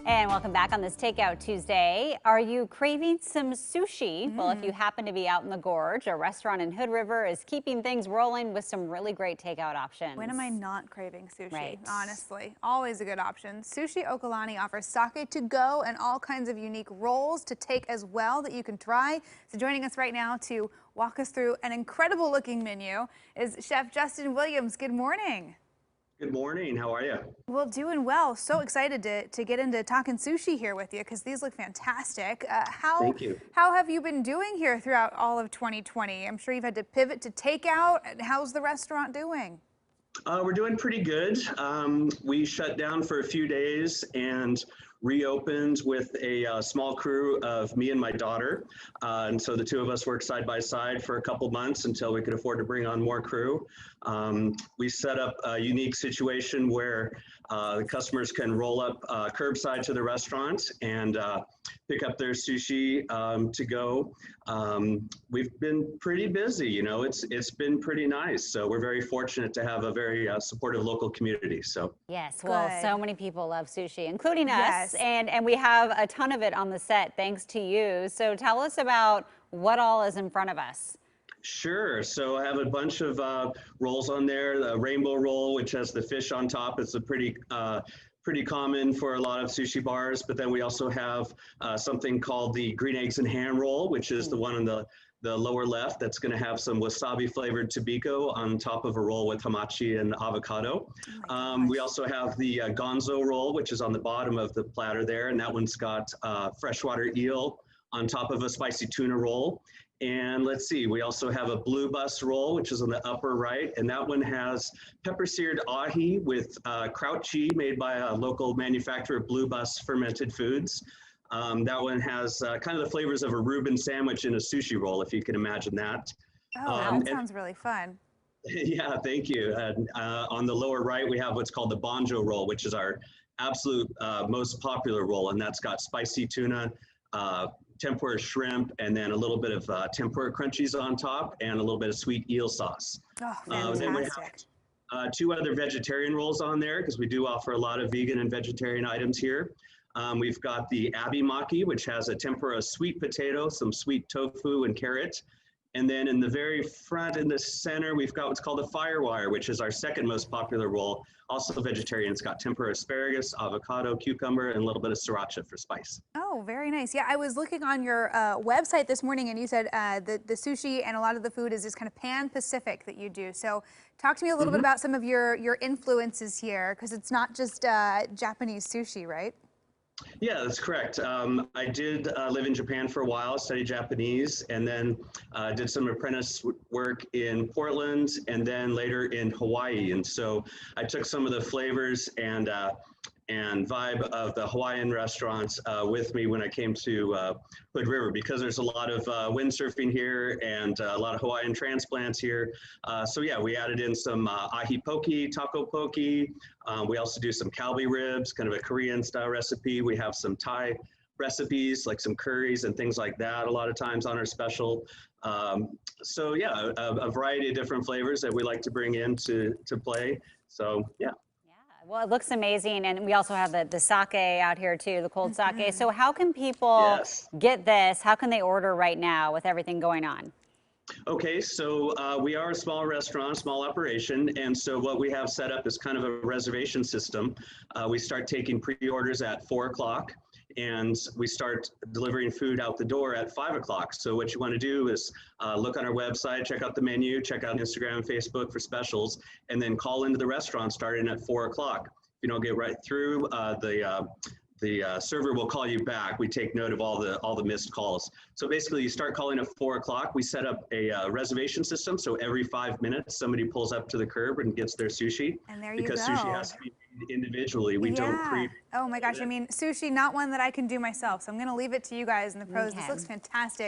And welcome back on this Takeout Tuesday. Are you craving some sushi? Well, if you happen to be out in the gorge, a restaurant in Hood River is keeping things rolling with some really great takeout options. When am I not craving sushi? Right. Honestly, always a good option. Sushi Okalani offers sake to go and all kinds of unique rolls to take as well that you can try. So joining us right now to walk us through an incredible looking menu is Chef Justin Williams. Good morning. Good morning. How are you? Well, doing well. So excited to get into talking sushi here with you because these look fantastic. Thank you. How have you been doing here throughout all of 2020? I'm sure you've had to pivot to takeout. How's the restaurant doing? We're doing pretty good. We shut down for a few days and reopened with a small crew of me and my daughter. And so the two of us worked side by side for a couple months until we could afford to bring on more crew. We set up a unique situation where the customers can roll up curbside to the restaurant and pick up their sushi to go. We've been pretty busy, you know, it's been pretty nice. So we're very fortunate to have a very supportive local community. So yes, well, Good. so many people love sushi, including us, Yes. and we have a ton of it on the set thanks to you. So tell us about what all is in front of us. Sure. So I have a bunch of rolls on there. The rainbow roll, which has the fish on top, is a pretty common for a lot of sushi bars. But then we also have something called the green eggs and ham roll, which is the one on the lower left that's going to have some wasabi flavored tobiko on top of a roll with hamachi and avocado. We also have the gonzo roll, which is on the bottom of the platter there, and that one's got freshwater eel on top of a spicy tuna roll. And let's see, we also have a blue bus roll, which is on the upper right, and that one has pepper seared ahi with kraut cheese made by a local manufacturer, Blue Bus Fermented Foods. That one has kind of the flavors of a Reuben sandwich in a sushi roll, if you can imagine that. Oh, that sounds really fun. Yeah, thank you. And on the lower right, we have what's called the banjo roll, which is our absolute most popular roll, and that's got spicy tuna, tempura shrimp, and then a little bit of tempura crunchies on top and a little bit of sweet eel sauce. Oh, fantastic. Then we have two other vegetarian rolls on there because we do offer a lot of vegan and vegetarian items here. We've got the abi maki, which has a tempura sweet potato, some sweet tofu and carrot. And then in the very front in the center, we've got what's called a firewire, which is our second most popular roll, also vegetarian. It's got tempura asparagus, avocado, cucumber, and a little bit of sriracha for spice. Oh, very nice. Yeah, I was looking on your website this morning and you said the sushi and a lot of the food is just kind of pan-Pacific that you do. So talk to me a little bit about some of your influences here, because it's not just Japanese sushi, right? Yeah, that's correct. I did live in Japan for a while, studied Japanese, and then did some apprentice work in Portland and then later in Hawaii. And so I took some of the flavors and vibe of the Hawaiian restaurants with me when I came to Hood River, because there's a lot of windsurfing here and a lot of Hawaiian transplants here. So yeah, we added in some ahi poke, taco poke. We also do some kalbi ribs, kind of a Korean style recipe. We have some Thai recipes, like some curries and things like that a lot of times on our special. So yeah, a variety of different flavors that we like to bring in to play. So yeah. Well, it looks amazing, and we also have the sake out here too, the cold sake. So how can people get this? How can they order right now with everything going on? Okay, so we are a small restaurant, small operation, and so what we have set up is kind of a reservation system. We start taking pre-orders at 4 o'clock, and we start delivering food out the door at 5 o'clock. So what you want to do is look on our website, check out the menu, check out Instagram, Facebook for specials, and then call into the restaurant starting at 4 o'clock. If you don't get right through, the server will call you back. We take note of all the missed calls. So basically, you start calling at 4 o'clock. We set up a reservation system, so every 5 minutes, somebody pulls up to the curb and gets their sushi. And there you because go. Sushi has to be made individually. We don't pre. Oh my gosh, I mean, sushi, not one that I can do myself. So I'm going to leave it to you guys and the pros. This looks fantastic.